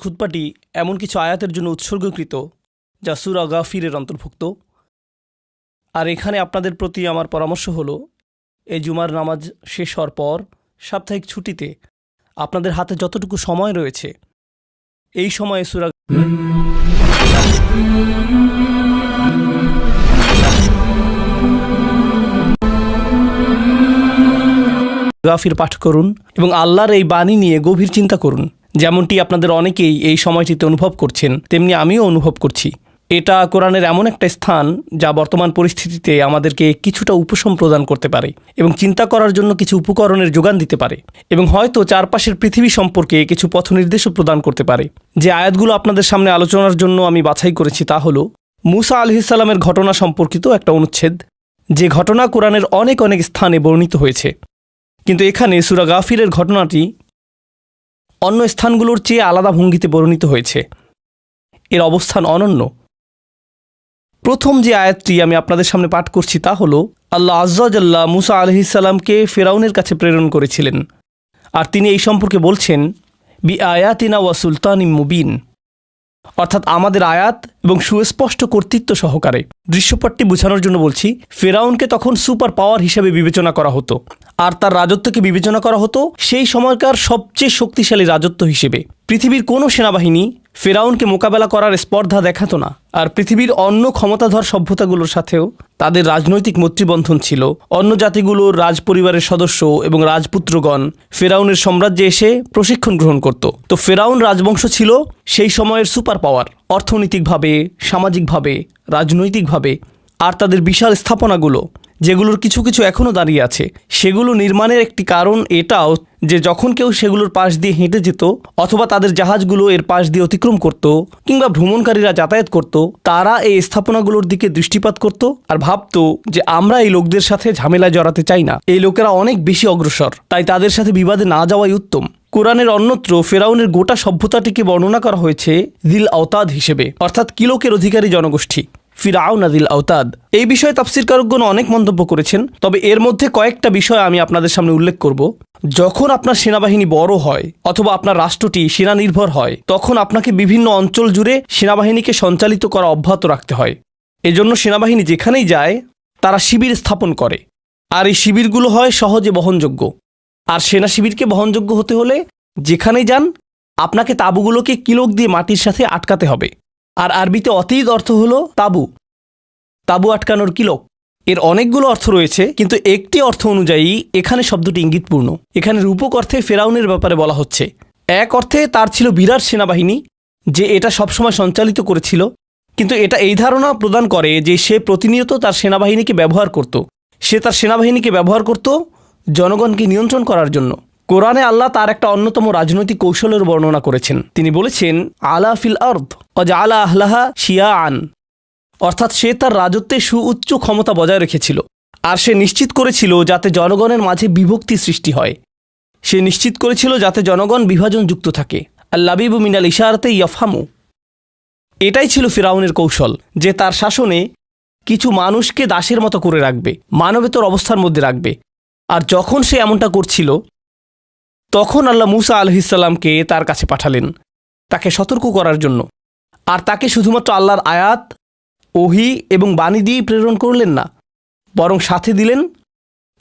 খুতবাটি এমন কিছু আয়াতের জন্য উৎসর্গকৃত যা সূরা গাফিরের অন্তর্ভুক্ত। আর এখানে আপনাদের প্রতি আমার পরামর্শ হলো, এই জুমার নামাজ শেষ হওয়ার পর সাপ্তাহিক ছুটিতে আপনাদের হাতে যতটুকু সময় রয়েছে, এই সময়ে সূরা গাফির পাঠ করুন এবং আল্লাহর এই বাণী নিয়ে গভীর চিন্তা করুন। যেমনটি আপনাদের অনেকেই এই সময়টিতে অনুভব করছেন, তেমনি আমিও অনুভব করছি। এটা কোরআনের এমন একটা স্থান যা বর্তমান পরিস্থিতিতে আমাদেরকে কিছুটা উপশম প্রদান করতে পারে এবং চিন্তা করার জন্য কিছু উপকরণের যোগান দিতে পারে এবং হয়তো চারপাশের পৃথিবী সম্পর্কে কিছু পথ নির্দেশও প্রদান করতে পারে। যে আয়াতগুলো আপনাদের সামনে আলোচনার জন্য আমি বাছাই করেছি তা হলো মূসা আলাইহিস সালামের ঘটনা সম্পর্কিত একটা অনুচ্ছেদ, যে ঘটনা কোরআনের অনেক অনেক স্থানে বর্ণিত হয়েছে, কিন্তু এখানে সূরা গাফিরের ঘটনাটি অন্য স্থানগুলোর চেয়ে আলাদা ভঙ্গিতে বর্ণিত হয়েছে। এর অবস্থান অনন্য। প্রথম যে আয়াতটি আমি আপনাদের সামনে পাঠ করছি তা হলো, আল্লাহ আজ্জা ওয়া জাল্লা মূসা আলাইহিস সালামকে ফিরআউনের কাছে প্রেরণ করেছিলেন, আর তিনি এই সম্পর্কে বলছেন বি আয়াতিনা ওয়া সুলতানিম মুবিন, অর্থাৎ আমাদের আয়াত এবং সুস্পষ্ট কর্তৃত্ব সহকারে। দৃশ্যপটটি বোঝানোর জন্য বলছি, ফিরআউনকে তখন সুপার পাওয়ার হিসেবে বিবেচনা করা হতো, আর তার রাজত্বকে বিবেচনা করা হতো সেই সময়কার সবচেয়ে শক্তিশালী রাজত্ব হিসেবে। পৃথিবীর কোনো সেনাবাহিনী ফিরআউনকে মোকাবেলা করার স্পর্ধা দেখাতো না, আর পৃথিবীর অন্য ক্ষমতাধর সভ্যতাগুলোর সাথেও তাদের রাজনৈতিক মৈত্রীবন্ধন ছিল। অন্য জাতিগুলোর রাজপরিবারের সদস্য এবং রাজপুত্রগণ ফিরআউনের সাম্রাজ্যে এসে প্রশিক্ষণ গ্রহণ করত। তো ফিরআউন রাজবংশ ছিল সেই সময়ের সুপার পাওয়ার, অর্থনৈতিকভাবে, সামাজিকভাবে, রাজনৈতিকভাবে। আর তাদের বিশাল স্থাপনাগুলো, যেগুলোর কিছু কিছু এখনও দাঁড়িয়ে আছে, সেগুলো নির্মাণের একটি কারণ এটাও যে যখন কেউ সেগুলোর পাশ দিয়ে হেঁটে যেত অথবা তাদের জাহাজগুলো এর পাশ দিয়ে অতিক্রম করত কিংবা ভ্রমণকারীরা যাতায়াত করত, তারা এই স্থাপনাগুলোর দিকে দৃষ্টিপাত করত আর ভাবত যে আমরা এই লোকদের সাথে ঝামেলায় জড়াতে চাই না, এই লোকেরা অনেক বেশি অগ্রসর, তাই তাদের সাথে বিবাদে না যাওয়াই উত্তম। কোরআনের অন্যত্র ফিরআউনের গোটা সভ্যতাটিকে বর্ণনা করা হয়েছে দিল আওতাদ হিসেবে, অর্থাৎ কিলোকের অধিকারী জনগোষ্ঠী, ফিরআউন দিল আওতাদ। এই বিষয়ে তাফসীরকারগণ অনেক মন্তব্য করেছেন, তবে এর মধ্যে কয়েকটা বিষয় আমি আপনাদের সামনে উল্লেখ করব। যখন আপনার সেনাবাহিনী বড় হয় অথবা আপনার রাষ্ট্রটি সেনা নির্ভর হয়, তখন আপনাকে বিভিন্ন অঞ্চল জুড়ে সেনাবাহিনীকে সঞ্চালিত করা অব্যাহত রাখতে হয়। এজন্য সেনাবাহিনী যেখানেই যায় তারা শিবির স্থাপন করে, আর এই শিবিরগুলো হয় সহজে বহনযোগ্য। আর সেনা শিবিরকে বহনযোগ্য হতে হলে যেখানেই যান আপনাকে তাঁবুগুলোকে কিলোক দিয়ে মাটির সাথে আটকাতে হবে। আর আরবিতে অতীত অর্থ হলো তাঁবু, তাঁবু আটকানোর কিলোক। এর অনেকগুলো অর্থ রয়েছে, কিন্তু একটি অর্থ অনুযায়ী এখানে শব্দটি ইঙ্গিতপূর্ণ। এখানে রূপক অর্থে ফিরআউনের ব্যাপারে বলা হচ্ছে। এক অর্থে তার ছিল বিরাট সেনাবাহিনী, যে এটা সবসময় সঞ্চালিত করেছিল, কিন্তু এটা এই ধারণা প্রদান করে যে সে প্রতিনিয়ত তার সেনাবাহিনীকে ব্যবহার করত। সে তার সেনাবাহিনীকে ব্যবহার করত জনগণকে নিয়ন্ত্রণ করার জন্য। কোরআনে আল্লাহ তার একটা অন্যতম রাজনৈতিক কৌশলের বর্ণনা করেছেন। তিনি বলেছেন আলা ফিল আরদ ওয়াজআলা আহলাহা শিয়াআন, অর্থাৎ সে তার রাজত্বে সুউচ্চ ক্ষমতা বজায় রেখেছিল, আর সে নিশ্চিত করেছিল যাতে জনগণের মাঝে বিভক্তি সৃষ্টি হয়। সে নিশ্চিত করেছিল যাতে জনগণ বিভাজনযুক্ত থাকে। আল্লাবিবু মিনাল ইশারাতে ইয়াফহামু। এটাই ছিল ফিরআউনের কৌশল, যে তার শাসনে কিছু মানুষকে দাসের মতো করে রাখবে, মানবেতর অবস্থার মধ্যে রাখবে। আর যখন সে এমনটা করছিল, তখন আল্লাহ মূসা আলাইহিস সালামকে তার কাছে পাঠালেন তাকে সতর্ক করার জন্য। আর তাকে শুধুমাত্র আল্লাহর আয়াত, ওহী এবং বাণী দিয়েই প্রেরণ করলেন না, বরং সাথে দিলেন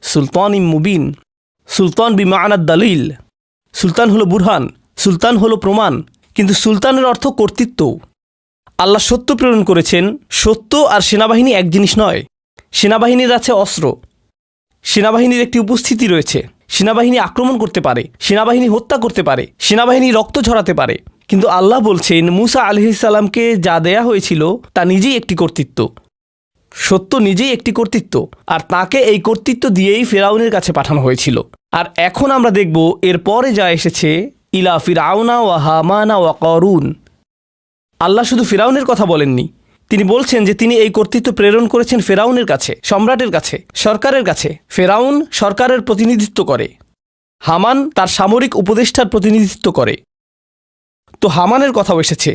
সুলতানিম মুবিন। সুলতান বিমাআনাদ দালিল। সুলতান হলো বুরহান, সুলতান হলো প্রমাণ, কিন্তু সুলতানের অর্থ কর্তৃত্ব। আল্লাহ সত্য প্রেরণ করেছেন। সত্য আর সেনাবাহিনী এক জিনিস নয়। সেনাবাহিনীর আছে অস্ত্র, সেনাবাহিনীর একটি উপস্থিতি রয়েছে, সেনাবাহিনী আক্রমণ করতে পারে, সেনাবাহিনী হত্যা করতে পারে, সেনাবাহিনী রক্ত ঝরাতে পারে। কিন্তু আল্লাহ বলছেন মূসা আলাইহিস সালামকে যা দেয়া হয়েছিল তা নিজেই একটি কর্তৃত্ব। সত্য নিজেই একটি কর্তৃত্ব, আর তাকে এই কর্তৃত্ব দিয়েই ফিরআউনের কাছে পাঠানো হয়েছিল। আর এখন আমরা দেখব এর পরে যা এসেছে, ইলা ফিরআউনা ওয়া হামানা ওয়া কারুন। আল্লাহ শুধু ফিরআউনের কথা বলেননি, তিনি বলছেন যে তিনি এই কর্তৃত্ব প্রেরণ করেছেন ফিরআউনের কাছে, সম্রাটের কাছে, সরকারের কাছে। ফিরআউন সরকারের প্রতিনিধিত্ব করে, হামান তার সামরিক উপদেষ্টার প্রতিনিধিত্ব করে। তো হামানের কথাও এসেছে।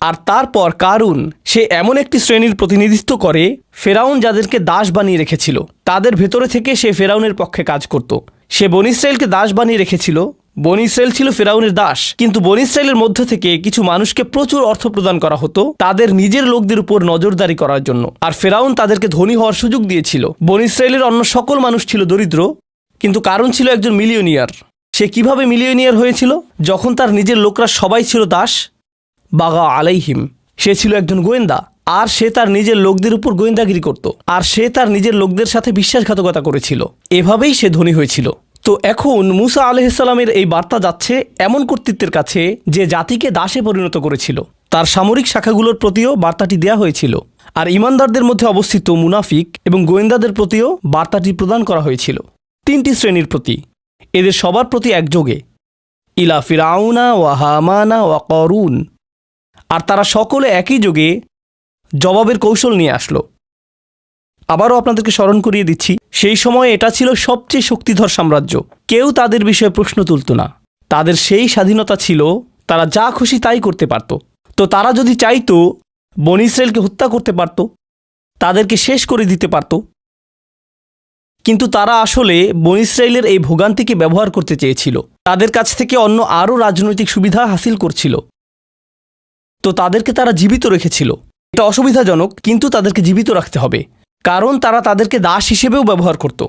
আর তারপর কারুন, সে এমন একটি শ্রেণীর প্রতিনিধিত্ব করে ফিরআউন যাদেরকে দাস বানিয়ে রেখেছিল, তাদের ভেতরে থেকে সে ফিরআউনের পক্ষে কাজ করত। সে বনী ইসরাইলকে দাস বানিয়ে রেখেছিল বনী ইসরায়েল ছিল ফেরাউনের দাস, কিন্তু বনী ইসরায়েলের মধ্য থেকে কিছু মানুষকে প্রচুর অর্থ প্রদান করা হতো তাদের নিজের লোকদের উপর নজরদারি করার জন্য। আর ফেরাউন তাদেরকে ধনী হওয়ার সুযোগ দিয়েছিল। বনী ইসরায়েলের অন্য সকল মানুষ ছিল দরিদ্র, কিন্তু কারণ ছিল একজন মিলিয়নিয়ার। সে কিভাবে মিলিয়নিয়ার হয়েছিল? যখন তার নিজের লোকরা সবাই ছিল দাস, বাগা আলাইহিম, সে ছিল একজন গোয়েন্দা, আর সে তার নিজের লোকদের উপর গোয়েন্দাগিরি করত, আর সে তার নিজের লোকদের সাথে বিশ্বাসঘাতকতা করেছিল। এভাবেই সে ধনী হয়েছিল। তো এখন মুসা আলাইহিসসালামের এই বার্তা যাচ্ছে এমন কর্তৃত্বের কাছে যে জাতিকে দাসে পরিণত করেছিল। তার সামরিক শাখাগুলোর প্রতিও বার্তাটি দেয়া হয়েছিল, আর ইমানদারদের মধ্যে অবস্থিত মুনাফিক এবং গোয়েন্দাদের প্রতিও বার্তাটি প্রদান করা হয়েছিল। 3টি শ্রেণীর প্রতি, এদের সবার প্রতি একযোগে, ইলা ফিরাউনা ওয়া হামানা ওয়া করুন। আর তারা সকলে একই যোগে জবাবের কৌশল নিয়ে আসলো। আবারও আপনাদেরকে স্মরণ করিয়ে দিচ্ছি, সেই সময় এটা ছিল সবচেয়ে শক্তিধর সাম্রাজ্য। কেউ তাদের বিষয়ে প্রশ্ন তুলত না। তাদের সেই স্বাধীনতা ছিল, তারা যা খুশি তাই করতে পারত। তো তারা যদি চাইতো বনী ইসরায়েলকে হত্যা করতে পারত, তাদেরকে শেষ করে দিতে পারত, কিন্তু তারা আসলে বনী ইসরায়েলের এই ভোগান্তিকে ব্যবহার করতে চেয়েছিল। তাদের কাছ থেকে অন্য আরও রাজনৈতিক সুবিধা হাসিল করছিল। তো তাদেরকে তারা জীবিত রেখেছিল। এটা অসুবিধাজনক, কিন্তু তাদেরকে জীবিত রাখতে হবে, কারণ তারা তাদেরকে দাস হিসেবেও ব্যবহার করত,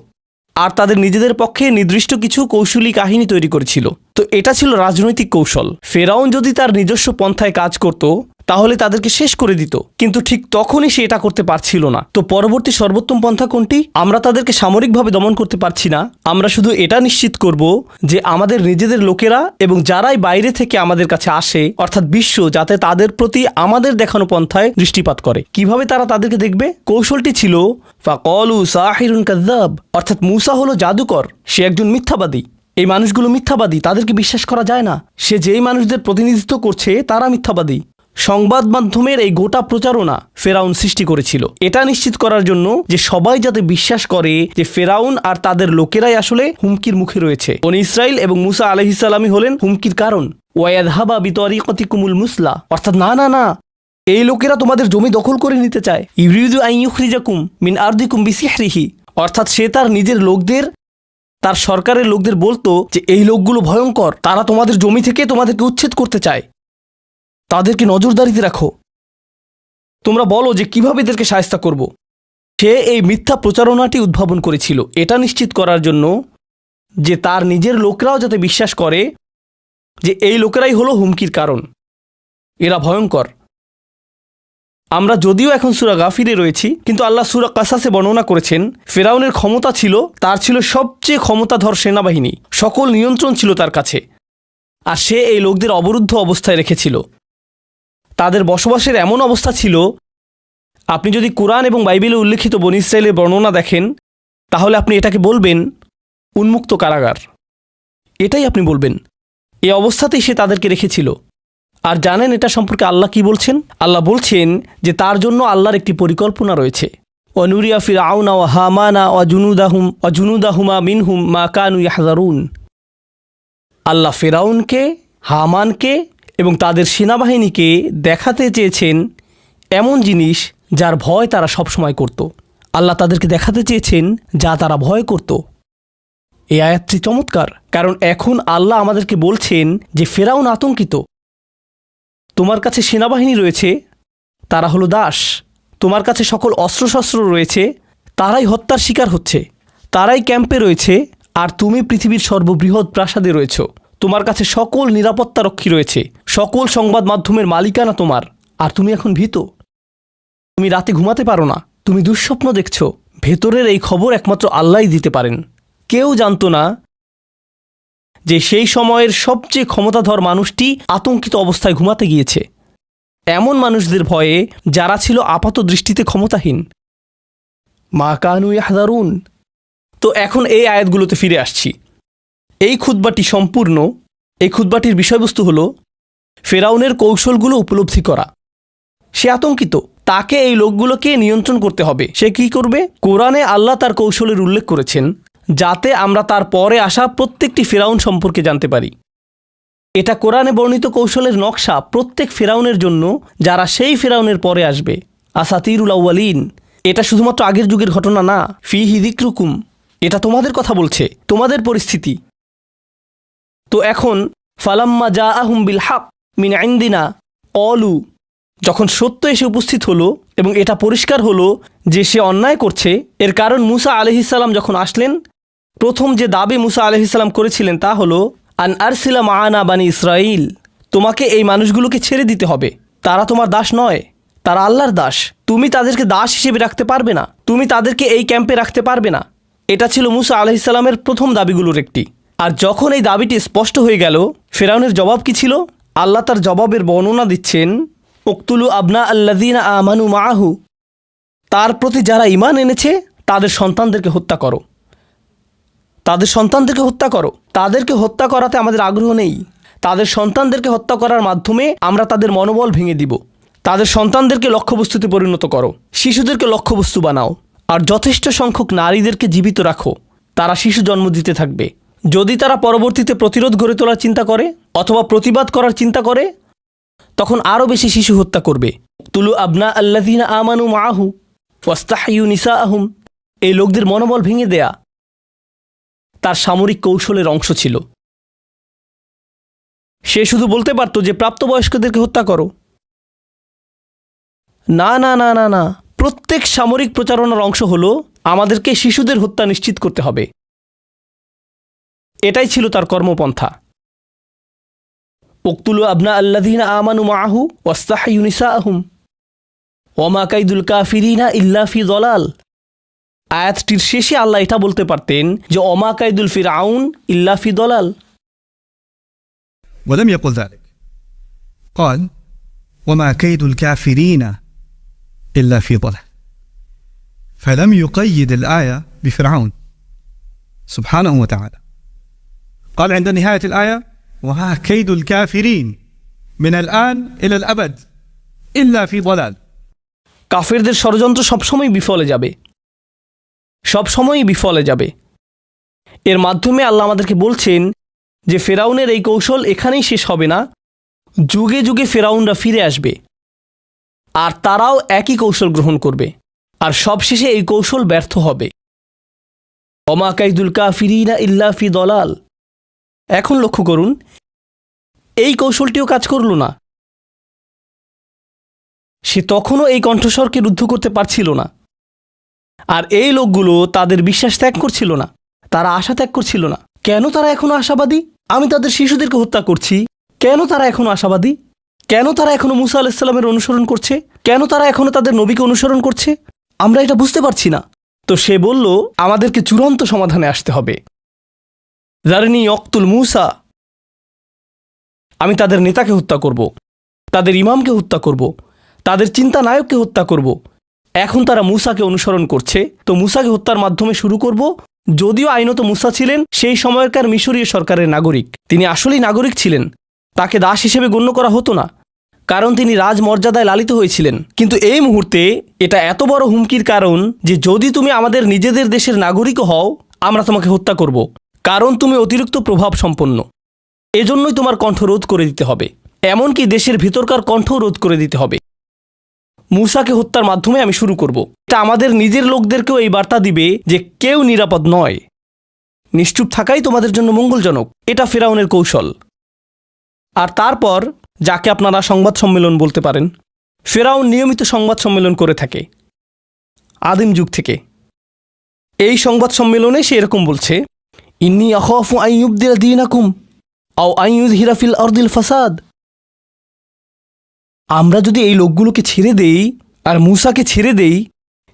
আর তাদের নিজেদের পক্ষে নির্দিষ্ট কিছু কৌশলী কাহিনী তৈরি করেছিল। তো এটা ছিল রাজনৈতিক কৌশল। ফেরাউন যদি তার নিজস্ব পন্থায় কাজ করত, তাহলে তাদেরকে শেষ করে দিত, কিন্তু ঠিক তখনই সে এটা করতে পারছিল না। তো পরবর্তী সর্বোত্তম পন্থা কোনটি? আমরা তাদেরকে সামরিকভাবে দমন করতে পারছি না, আমরা শুধু এটা নিশ্চিত করব যে আমাদের নিজেদের লোকেরা এবং যারাই বাইরে থেকে আমাদের কাছে আসে, অর্থাৎ বিশ্ব, যাতে তাদের প্রতি আমাদের দেখানো পন্থায় দৃষ্টিপাত করে। কিভাবে তারা তাদেরকে দেখবে? কৌশলটি ছিল ফাকালু সাহিরুন কাযযাব, অর্থাৎ মুসা হলো জাদুকর, সে একজন মিথ্যাবাদী। এই মানুষগুলো মিথ্যাবাদী, তাদেরকে বিশ্বাস করা যায় না। সে যেই মানুষদের প্রতিনিধিত্ব করছে তারা মিথ্যাবাদী। সংবাদ মাধ্যমের এই গোটা প্রচারণা ফেরাউন সৃষ্টি করেছিল, এটা নিশ্চিত করার জন্য যে সবাই যাতে বিশ্বাস করে যে ফেরাউন আর তাদের লোকেরাই আসলে হুমকির মুখে রয়েছে। বনী ইসরাইল এবং মুসা আলাইহিসসালামই হলেন হুমকির কারণ। ওয়ায়াযহাবা বিতরিকাতিকুমুল মুসলা, অর্থাৎ না না না, এই লোকেরা তোমাদের জমি দখল করে নিতে চায়। ইউরিদু আন ইউখরিজাকুম মিন আরদিকুম বিসিহরিহি, অর্থাৎ সে তার নিজের লোকদের, তার সরকারের লোকদের বলতো যে এই লোকগুলো ভয়ঙ্কর, তারা তোমাদের জমি থেকে তোমাদেরকে উচ্ছেদ করতে চায়, তাদেরকে নজরদারিতে রাখো, তোমরা বলো যে কিভাবে এদেরকে শায়েস্তা করব। সে এই মিথ্যা প্রচারণাটি উদ্ভাবন করেছিল এটা নিশ্চিত করার জন্য যে তার নিজের লোকরাও যাতে বিশ্বাস করে যে এই লোকেরাই হলো হুমকির কারণ, এরা ভয়ঙ্কর। আমরা যদিও এখন সূরা গাফিরে রয়েছি, কিন্তু আল্লাহ সূরা কাসাসে বর্ণনা করেছেন ফেরাউনের ক্ষমতা ছিল, তার ছিল সবচেয়ে ক্ষমতাধর সেনাবাহিনী, সকল নিয়ন্ত্রণ ছিল তার কাছে, আর সে এই লোকদের অবরুদ্ধ অবস্থায় রেখেছিল। তাদের বসবাসের এমন অবস্থা ছিল, আপনি যদি কোরআন এবং বাইবেলে উল্লেখিত বনী ইসরায়েলের বর্ণনা দেখেন, তাহলে আপনি এটাকে বলবেন উন্মুক্ত কারাগার, এটাই আপনি বলবেন। এই অবস্থাতেই সে তাদেরকে রেখেছিল। আর জানেন এটা সম্পর্কে আল্লাহ কি বলছেন? আল্লাহ বলছেন যে তার জন্য আল্লাহর একটি পরিকল্পনা রয়েছে। ওয়ানুরিয়া ফিরআউনা ওয়া হামানা ওয়া জুনুদাহুমা মিনহুম মা কানু ইয়াহযারুন। আল্লাহ ফেরাউনকে, হামানকে এবং তাদের সেনাবাহিনীকে দেখাতে চেয়েছেন এমন জিনিস যার ভয় তারা সবসময় করত। আল্লাহ তাদেরকে দেখাতে চেয়েছেন যা তারা ভয় করত। এই আয়াতটি চমৎকার, কারণ এখন আল্লাহ আমাদেরকে বলছেন যে ফেরাউন আতঙ্কিত, তোমার কাছে সেনাবাহিনী রয়েছে, তারা হলো দাস, তোমার কাছে সকল অস্ত্রশস্ত্র রয়েছে, তারাই হত্যার শিকার হচ্ছে, তারাই ক্যাম্পে রয়েছে, আর তুমি পৃথিবীর সর্ববৃহৎ প্রাসাদে রয়েছ, তোমার কাছে সকল নিরাপত্তারক্ষী রয়েছে, সকল সংবাদ মাধ্যমের মালিকানা তোমার, আর তুমি এখন ভীত, তুমি রাতে ঘুমাতে পারো না, তুমি দুঃস্বপ্ন দেখছ। ভেতরের এই খবর একমাত্র আল্লাহই দিতে পারেন। কেউ জানত না যে সেই সময়ের সবচেয়ে ক্ষমতাধর মানুষটি আতঙ্কিত অবস্থায় ঘুমাতে গিয়েছে, এমন মানুষদের ভয়ে যারা ছিল আপাত দৃষ্টিতে ক্ষমতাহীন। মা কানু ইয়াহযারুন। তো এখন এই আয়াতগুলোতে ফিরে আসছি। এই খুতবাটি সম্পূর্ণ, এই খুতবাটির বিষয়বস্তু হলো ফেরাউনের কৌশলগুলো উপলব্ধি করা। সে আতঙ্কিত, তাকে এই লোকগুলোকে নিয়ন্ত্রণ করতে হবে। সে কি করবে? কোরআনে আল্লাহ তার কৌশলের উল্লেখ করেছেন যাতে আমরা তার পরে আসা প্রত্যেকটি ফেরাউন সম্পর্কে জানতে পারি। এটা কোরআনে বর্ণিত কৌশলের নকশা প্রত্যেক ফেরাউনের জন্য যারা সেই ফেরাউনের পরে আসবে। আসাতিরুল আউয়ালিন, এটা শুধুমাত্র আগের যুগের ঘটনা না। ফিহি যিকরুকুম, এটা তোমাদের কথা বলছে, তোমাদের পরিস্থিতি। তো এখন ফালাম্মা জাআহুম বিল হক মিন ইনদিনা ক্বালু, যখন সত্য এসে উপস্থিত হলো এবং এটা পরিষ্কার হলো যে সে অন্যায় করছে, এর কারণ মুসা আলাইহিস সালাম যখন আসলেন, প্রথম যে দাবি মুসা আলাইহিস সালাম করেছিলেন তা হলো আন আরসিলা মাআনা বানি ইসরাইল, তোমাকে এই মানুষগুলোকে ছেড়ে দিতে হবে। তারা তোমার দাস নয়, তারা আল্লাহর দাস। তুমি তাদেরকে দাস হিসেবে রাখতে পারবে না, তুমি তাদেরকে এই ক্যাম্পে রাখতে পারবে না। এটা ছিল মুসা আলাইহিস সালামের প্রথম দাবিগুলোর একটি। আর যখন এই দাবিটি স্পষ্ট হয়ে গেল, ফেরাউনের জবাব কি ছিল? আল্লাহ তার জবাবের বর্ণনা দিচ্ছেন, উকতুলু আবনা আল্লাযীনা আমানু মাআহু, তার প্রতি যারা ঈমান এনেছে তাদের সন্তানদেরকে হত্যা করো, তাদের সন্তানদেরকে হত্যা করো। তাদেরকে হত্যা করাতে আমাদের আগ্রহ নেই। তাদের সন্তানদেরকে হত্যা করার মাধ্যমে আমরা তাদের মনোবল ভেঙে দিব। তাদের সন্তানদেরকে লক্ষ্যবস্তুতে পরিণত করো, শিশুদেরকে লক্ষ্যবস্তু বানাও, আর যথেষ্ট সংখ্যক নারীদেরকে জীবিত রাখো। তারা শিশু জন্ম দিতে থাকবে। যদি তারা পরবর্তীতে প্রতিরোধ গড়ে তোলার চিন্তা করে অথবা প্রতিবাদ করার চিন্তা করে, তখন আরও বেশি শিশু হত্যা করবে। তুলু আবনা আল্লাযীনা আমানু মাআহু ওয়াস্তাহইয়ু নিসাআহুম, এই লোকদের মনোবল ভেঙে দেয়া তার সামরিক কৌশলের অংশ ছিল। সে শুধু বলতে পারত যে প্রাপ্তবয়স্কদেরকে হত্যা করো। না না না না না, প্রত্যেক সামরিক প্রচারণার অংশ হলো আমাদেরকে শিশুদের হত্যা নিশ্চিত করতে হবে। এটাই ছিল তার কর্মপন্থা। উকতুলু আবনা আল্লাযীনা আমানু মাআহু ওয়াস্তাহইয়ু নিসাআহুম ওয়ামা কাইদুল কাফিরিনা ইল্লা ফি যালাল। আয়াতটির শেষে আল্লাহ এটা বলতে পারতেন যে ওমা কাইদুল ফিরআউন ইল্লা ফি যালাল। ولم يقل ذلك، قال وما كيد الكافرين إلا في ضلال، فلم يقيد الآية بفرعون سبحانه وتعالى. قال عند نهاية الآية وما كيد الكافرين من الآن إلى الأبد إلا في ضلال। কাফেরদের ষড়যন্ত্র সবসময় বিফলে যাবে, সবসময়ই বিফলে যাবে। এর মাধ্যমে আল্লাহ আমাদেরকে বলছেন যে ফেরাউনের এই কৌশল এখানেই শেষ হবে না, যুগে যুগে ফেরাউনরা ফিরে আসবে আর তারাও একই কৌশল গ্রহণ করবে, আর সবশেষে এই কৌশল ব্যর্থ হবে। ওমা কাইদুল কাফিরিনা ইল্লা ফি যালাল। এখন লক্ষ্য করুন, এই কৌশলটিও কাজ করল না। সে তখনও এই কণ্ঠস্বরকে রুদ্ধ করতে পারছিল না। আর এই লোকগুলো তাদের বিশ্বাস ত্যাগ করছিল না, তারা আশা ত্যাগ করছিল না। কেন তারা এখনো আশাবাদী? আমি তাদের শিশুদেরকে হত্যা করছি, কেন তারা এখনো আশাবাদী? কেন তারা এখনো মুসা আলাইহিস সালামের অনুসরণ করছে? কেন তারা এখনো তাদের নবীকে অনুসরণ করছে? আমরা এটা বুঝতে পারছি না। তো সে বলল, আমাদেরকে চূড়ান্ত সমাধানে আসতে হবে। যারনি ইয়ক্তুল মুসা, আমি তাদের নেতাকে হত্যা করব, তাদের ইমামকে হত্যা করব, তাদের চিন্তা নায়ককে হত্যা করব। এখন তারা মুসাকে অনুসরণ করছে, তো মুসাকে হত্যার মাধ্যমে শুরু করব। যদিও আইনত মুসা ছিলেন সেই সময়কার মিশরীয় সরকারের নাগরিক, তিনি আসলেই নাগরিক ছিলেন, তাকে দাস হিসেবে গণ্য করা হতো না, কারণ তিনি রাজমর্যাদায় লালিত হয়েছিলেন। কিন্তু এই মুহূর্তে এটা এত বড় হুমকির কারণ যে যদি তুমি আমাদের নিজেদের দেশের নাগরিকও হও, আমরা তোমাকে হত্যা করব, কারণ তুমি অতিরিক্ত প্রভাব সম্পন্ন। এজন্যই তোমার কণ্ঠ রোধ করে দিতে হবে, এমনকি দেশের ভিতরকার কণ্ঠ রোধ করে দিতে হবে। মুসাকে হত্যার মাধ্যমে আমি শুরু করব। এটা আমাদের নিজের লোকদেরকেও এই বার্তা দিবে যে কেউ নিরাপদ নয়, নিশ্চুপ থাকাই তোমাদের জন্য মঙ্গলজনক। এটা ফেরাউনের কৌশল। আর তারপর যাকে আপনারা সংবাদ সম্মেলন বলতে পারেন, ফেরাউন নিয়মিত সংবাদ সম্মেলন করে থাকে আদিম যুগ থেকে। এই সংবাদ সম্মেলনে সে এরকম বলছে, ইন্নী আখাফু আন ইউবদিলা দীনাকুম আও আন ইউযহিরা ফিল আরদিল ফাসাদ। আমরা যদি এই লোকগুলোকে ছেড়ে দেই আর মুসাকে ছেড়ে দেই,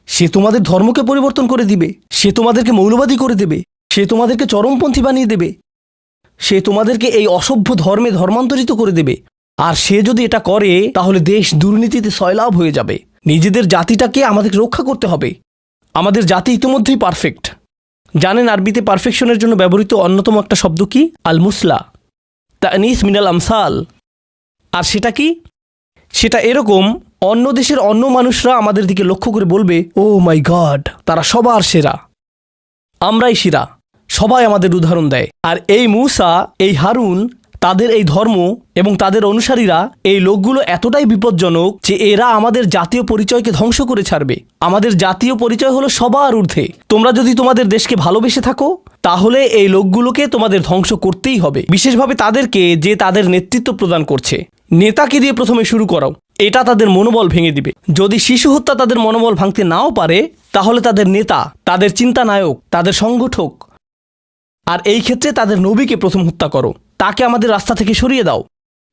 সে তোমাদের ধর্মকে পরিবর্তন করে দিবে, সে তোমাদেরকে মৌলবাদী করে দেবে, সে তোমাদেরকে চরমপন্থী বানিয়ে দেবে, সে তোমাদেরকে এই অসভ্য ধর্মে ধর্মান্তরিত করে দেবে। আর সে যদি এটা করে তাহলে দেশ দুর্নীতিতে সয়লাভ হয়ে যাবে। নিজেদের জাতিটাকে আমাদেরকে রক্ষা করতে হবে। আমাদের জাতি ইতিমধ্যেই পারফেক্ট। জানেন আরবিতে পারফেকশনের জন্য ব্যবহৃত অন্যতম একটা শব্দ কি? আল মুসলা, তানিস মিনাল আমসাল। আর সেটা কি? সেটা এরকম, অন্য দেশের অন্য মানুষরা আমাদের দিকে লক্ষ্য করে বলবে, ও মাই গড, তারা সবার সেরা, আমরাই সেরা, সবাই আমাদের উদাহরণ দেয়। আর এই মুসা, এই হারুন, তাদের এই ধর্ম এবং তাদের অনুসারীরা, এই লোকগুলো এতটাই বিপজ্জনক যে এরা আমাদের জাতীয় পরিচয়কে ধ্বংস করে ছাড়বে। আমাদের জাতীয় পরিচয় হলো সবার ঊর্ধ্বে। তোমরা যদি তোমাদের দেশকে ভালোবেসে থাকো, তাহলে এই লোকগুলোকে তোমাদের ধ্বংস করতেই হবে, বিশেষভাবে তাদেরকে যে তাদের নেতৃত্ব প্রদান করছে। নেতাকে দিয়ে প্রথমে শুরু করাও, এটা তাদের মনোবল ভেঙে দিবে। যদি শিশু হত্যা তাদের মনোবল ভাঙতে নাও পারে, তাহলে তাদের নেতা, তাদের চিন্তানায়ক, তাদের সংগঠক, আর এই ক্ষেত্রে তাদের নবীকে প্রথম হত্যা করো, তাকে আমাদের রাস্তা থেকে সরিয়ে দাও।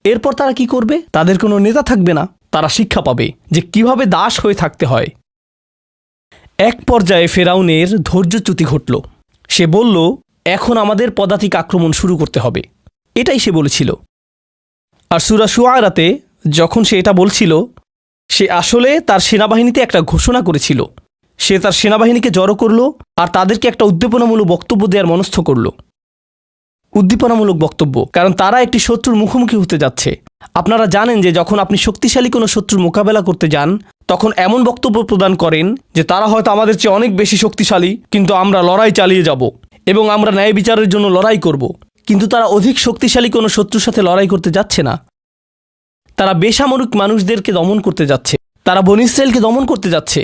এরপর তারা কি করবে? তাদের কোনো নেতা থাকবে না, তারা শিক্ষা পাবে যে কিভাবে দাস হয়ে থাকতে হয়। এক পর্যায়ে ফেরাউনের ধৈর্যচ্যুতি ঘটল। সে বলল, এখন আমাদের পদাতিক আক্রমণ শুরু করতে হবে। এটাই সে বলেছিল। আর সূরা শুআরাতে যখন সে এটা বলছিল, সে আসলে তার সেনাবাহিনীতে একটা ঘোষণা করেছিল। সে তার সেনাবাহিনীকে জড়ো করল আর তাদেরকে একটা উদ্দীপনামূলক বক্তব্য দেওয়ার মনস্থ করল। উদ্দীপনামূলক বক্তব্য, কারণ তারা একটি শত্রুর মুখোমুখি হতে যাচ্ছে। আপনারা জানেন যে যখন আপনি শক্তিশালী কোনো শত্রুর মোকাবেলা করতে যান, তখন এমন বক্তব্য প্রদান করেন যে তারা হয়তো আমাদের চেয়ে অনেক বেশি শক্তিশালী, কিন্তু আমরা লড়াই চালিয়ে যাব এবং আমরা ন্যায় বিচারের জন্য লড়াই করব। কিন্তু তারা অধিক শক্তিশালী কোনো শত্রুর সাথে লড়াই করতে যাচ্ছে না। তারা বেসামরিক মানুষদেরকে দমন করতে যাচ্ছে, তারা বনী ইসরাইলকে দমন করতে যাচ্ছে।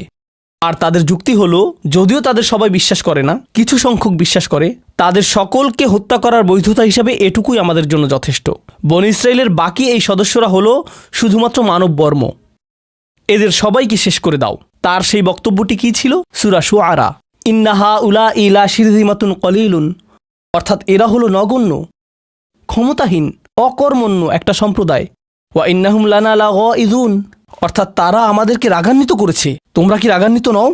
আর তাদের যুক্তি হলো, যদিও তাদের সবাই বিশ্বাস করে না, কিছু সংখ্যক বিশ্বাস করে, তাদের সকলকে হত্যা করার বৈধতা হিসাবে এটুকুই আমাদের জন্য যথেষ্ট। বনী ইসরাইলের বাকি এই সদস্যরা হলো শুধুমাত্র মানব বর্ম, এদের সবাইকে শেষ করে দাও। তার সেই বক্তব্যটি কি ছিল? সূরা শুআরা, ইন্নাহা উলা ইলা শিরযিমাতুন কলিলুন, অর্থাৎ এরা হলো নগণ্য, ক্ষমতাহীন, অকর্মণ্য একটা সম্প্রদায়। ওয়া ইন্নাহুম লানা লাগাইযুন, অর্থাৎ তারা আমাদেরকে রাগান্বিত করেছে। তোমরা কি রাগান্বিত নও?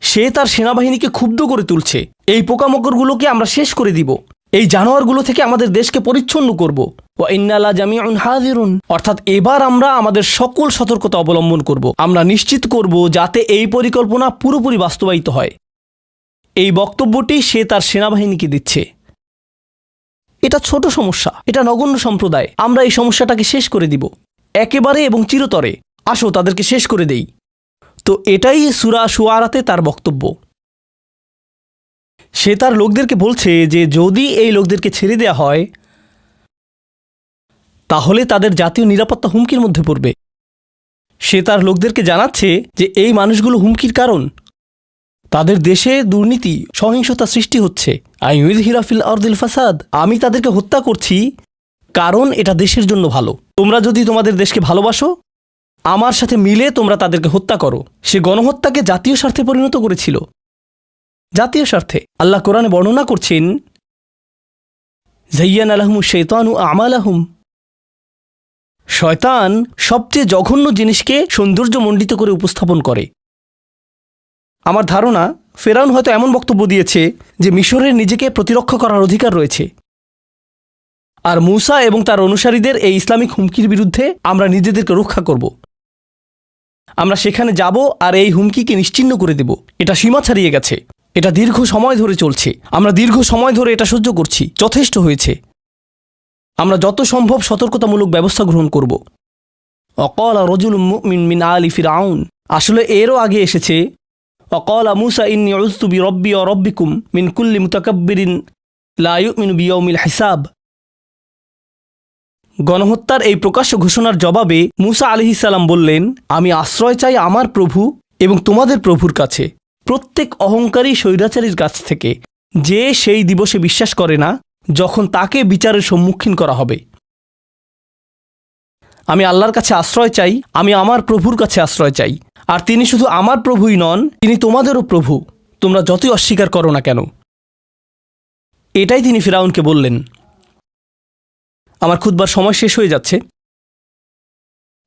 সে তার সেনাবাহিনীকে ক্ষুব্ধ করে তুলছে। এই পোকামাকড়গুলোকে আমরা শেষ করে দিব, এই জানোয়ারগুলো থেকে আমাদের দেশকে পরিচ্ছন্ন করব। ওয়া ইন্না লা জামিউন হাযিরুন, অর্থাৎ এবার আমরা আমাদের সকল সতর্কতা অবলম্বন করব। আমরা নিশ্চিত করব যাতে এই পরিকল্পনা পুরোপুরি বাস্তবায়িত হয়। এই বক্তব্যটি সে তার সেনাবাহিনীকে দিচ্ছে। এটা ছোট সমস্যা, এটা নগণ্য সম্প্রদায়, আমরা এই সমস্যাটাকে শেষ করে দিব একেবারে এবং চিরতরে। আসো তাদেরকে শেষ করে দেই। তো এটাই সূরা শুআরাতে তার বক্তব্য। সে তার লোকদেরকে বলছে যে যদি এই লোকদেরকে ছেড়ে দেয়া হয়, তাহলে তাদের জাতীয় নিরাপত্তা হুমকির মধ্যে পড়বে। সে তার লোকদেরকে জানাচ্ছে যে এই মানুষগুলো হুমকির কারণ। তাদের দেশে দুর্নীতি, সহিংসতা সৃষ্টি হচ্ছে। আইয়ুযহিরা ফিল আরদিল ফাসাদ, আমি তাদেরকে হত্যা করছি কারণ এটা দেশের জন্য ভালো। তোমরা যদি তোমাদের দেশকে ভালোবাসো, আমার সাথে মিলে তোমরা তাদেরকে হত্যা করো। সে গণহত্যাকে জাতীয় স্বার্থে পরিণত করেছিল। জাতীয় স্বার্থে আল্লাহ কোরআনে বর্ণনা করছেন, যায়্যানা লাহুমুশ শাইতানু আমালাহুম, শয়তান সবচেয়ে জঘন্য জিনিসকে সৌন্দর্যমণ্ডিত করে উপস্থাপন করে। আমার ধারণা ফেরাউন হয়তো এমন বক্তব্য দিয়েছে যে মিশরের নিজেকে প্রতিরক্ষা করার অধিকার রয়েছে, আর মূসা এবং তার অনুসারীদের এই ইসলামিক হুমকির বিরুদ্ধে আমরা নিজেদেরকে রক্ষা করব। আমরা সেখানে যাব আর এই হুমকিকে নিশ্চিহ্ন করে দেব। এটা সীমা ছাড়িয়ে গেছে, এটা দীর্ঘ সময় ধরে চলছে, আমরা দীর্ঘ সময় ধরে এটা সহ্য করছি, যথেষ্ট হয়েছে। আমরা যত সম্ভব সতর্কতামূলক ব্যবস্থা গ্রহণ করব। ওয়াকালা রাজুলুম মুমিন মিন আলি ফিরআউন, আসলে এরও আগে এসেছে, ওয়াকালা মূসা ইন্নী উযতু বিরব্বি ওয়া রব্বিকুম মিন কুল্লি মুতাকাব্বিরিন লা ইউমিনু বিয়াউমিল হিসাব। গণহত্যার এই প্রকাশ্য ঘোষণার জবাবে মূসা আলাইহিস সালাম বললেন, আমি আশ্রয় চাই আমার প্রভু এবং তোমাদের প্রভুর কাছে, প্রত্যেক অহংকারী স্বৈরাচারীর কাছ থেকে, যে সেই দিবসে বিশ্বাস করে না যখন তাকে বিচারের সম্মুখীন করা হবে। আমি আল্লাহর কাছে আশ্রয় চাই, আমি আমার প্রভুর কাছে আশ্রয় চাই। আর তিনি শুধু আমার প্রভুই নন, তিনি তোমাদেরও প্রভু, তোমরা যতই অস্বীকার করো না কেন। এটাই তিনি ফিরআউনকে বললেন। আমার খুতবার সময় শেষ হয়ে যাচ্ছে,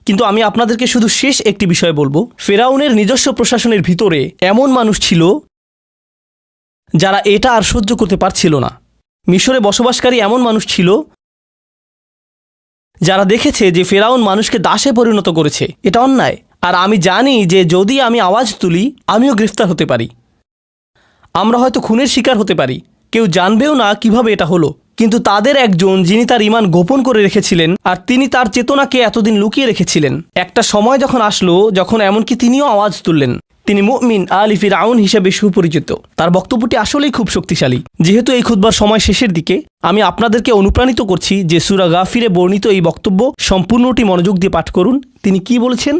কিন্তু আমি আপনাদেরকে শুধু শেষ একটি বিষয় বলবো। ফেরাউনের নিজস্ব প্রশাসনের ভিতরে এমন মানুষ ছিল যারা এটা আর সহ্য করতে পারছিল না। মিশরে বসবাসকারী এমন মানুষ ছিল যারা দেখেছে যে ফেরাউন মানুষকে দাসে পরিণত করেছে, এটা অন্যায়। আর আমি জানি যে যদি আমি আওয়াজ তুলি, আমিও গ্রেফতার হতে পারি, আমরা হয়তো খুনের শিকার হতে পারি, কেউ জানবেও না কিভাবে এটা হলো। কিন্তু তাদের একজন, যিনি তার ঈমান গোপন করে রেখেছিলেন আর তিনি তার চেতনাকে এতদিন লুকিয়ে রেখেছিলেন, একটা সময় যখন আসলো যখন এমনকি তিনিও আওয়াজ তুললেন তিনি মুমিন আলি ফিরআউন হিসেবে সুপরিচিত। তার বক্তব্যটি আসলেই খুব শক্তিশালী। যেহেতু এই খুতবার সময় শেষের দিকে, আমি আপনাদেরকে অনুপ্রাণিত করছি যে সূরা গাফিরে বর্ণিত এই বক্তব্য সম্পূর্ণটি মনোযোগ দিয়ে পাঠ করুন। তিনি কি বলেছেন,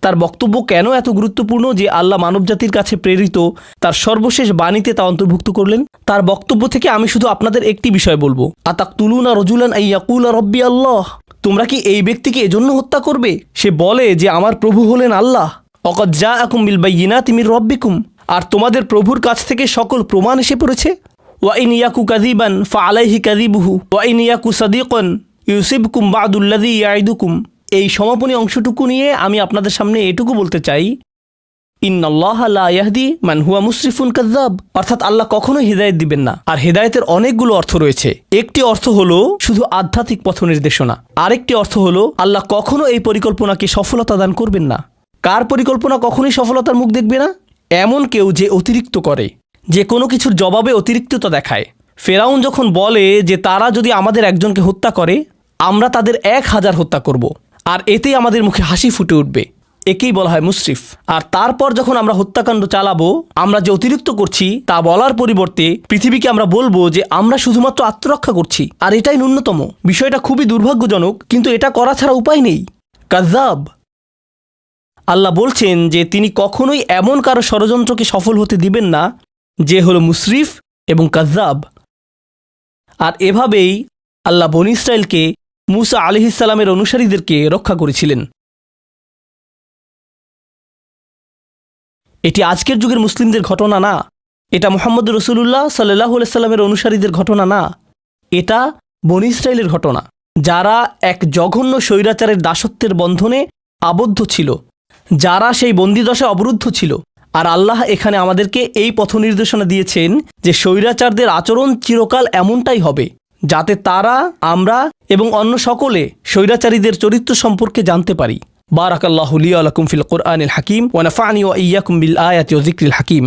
তার বক্তব্য কেন এত গুরুত্বপূর্ণ যে আল্লাহ মানবজাতির কাছে প্রেরিত তার সর্বশেষ বাণীতে তা অন্তর্ভুক্ত করলেন। তার বক্তব্য থেকে আমি শুধু আপনাদের একটি বিষয় বলবো, আতাকতুলুনা রাজুলান আইয়াকুলা রব্বি আল্লাহ, তোমরা কি এই ব্যক্তিকে এজন্য হত্যা করবে সে বলে যে আমার প্রভু হলেন আল্লাহ। অকদ জাআকুম বিল বাইয়িনাতি মির রব্বিকুম, আর তোমাদের প্রভুর কাছ থেকে সকল প্রমাণ এসে পড়েছে। ওয়া ইন ইয়াকু কাযিবান ফাআলাইহি কাযিবুহু ওয়া ইন ইয়াকু সাদিকান ইউসিবকুম বা'দুল্লাযী ইয়াইদুকুম। এই সমাপনী অংশটুকু নিয়ে আমি আপনাদের সামনে এটুকু বলতে চাই, ইন্নাল্লাহা লা ইয়াহদি মান হুয়া মুসরিফুন কাযযাব, অর্থাৎ আল্লাহ কখনোই হিদায়াত দিবেন না। আর হিদায়াতের অনেকগুলো অর্থ রয়েছে। একটি অর্থ হলো শুধু আধ্যাত্মিক পথ নির্দেশনা, আরেকটি অর্থ হলো আল্লাহ কখনো এই পরিকল্পনাকে সফলতা দান করবেন না। কার পরিকল্পনা কখনোই সফলতার মুখ দেখবে না? এমন কেউ যে অতিরিক্ত করে, যে কোনো কিছুর জবাবে অতিরিক্ততা দেখায়। ফেরাউন যখন বলে যে তারা যদি আমাদের একজনকে হত্যা করে, আমরা তাদের 1000 হত্যা করব, আর এতেই আমাদের মুখে হাসি ফুটে উঠবে, একেই বলা হয় মুসরিফ। আর তারপর যখন আমরা হত্যাকাণ্ড চালাবো, আমরা যে অতিরিক্ত করছি তা বলার পরিবর্তে পৃথিবীকে আমরা বলবো যে আমরা শুধুমাত্র আত্মরক্ষা করছি, আর এটাই ন্যূনতম। বিষয়টা খুবই দুর্ভাগ্যজনক, কিন্তু এটা করা ছাড়া উপায় নেই। কাযযাব। আল্লাহ বলছেন যে তিনি কখনোই এমন কারো ষড়যন্ত্রকে সফল হতে দিবেন না যে হলো মুসরিফ এবং কাযযাব। আর এভাবেই আল্লাহ বনী ইসরাইলকে, মূসা আলাইহিস সালামের অনুসারীদেরকে রক্ষা করেছিলেন। এটি আজকের যুগের মুসলিমদের ঘটনা না, এটা মুহাম্মদ রাসূলুল্লাহ সাল্লাল্লাহু আলাইহি সাল্লামের অনুসারীদের ঘটনা না, এটা বনী ইসরাইলের ঘটনা, যারা এক জঘন্য স্বৈরাচারের দাসত্বের বন্ধনে আবদ্ধ ছিল, যারা সেই বন্দিদশায় অবরুদ্ধ ছিল। আর আল্লাহ এখানে আমাদেরকে এই পথ নির্দেশনা দিয়েছেন যে স্বৈরাচারদের আচরণ চিরকাল এমনটাই হবে, যাতে তারা, আমরা এবং অন্য সকলে স্বৈরাচারীদের চরিত্র সম্পর্কে জানতে পারি। বারাকাল্লাহু লি ওয়া লাকুম ফিল কুরআনিল হাকিম ওয়া নাফা'নি ওয়া ইয়্যাকুম বিল আয়াতি ওয়া যিকরিল হাকিম।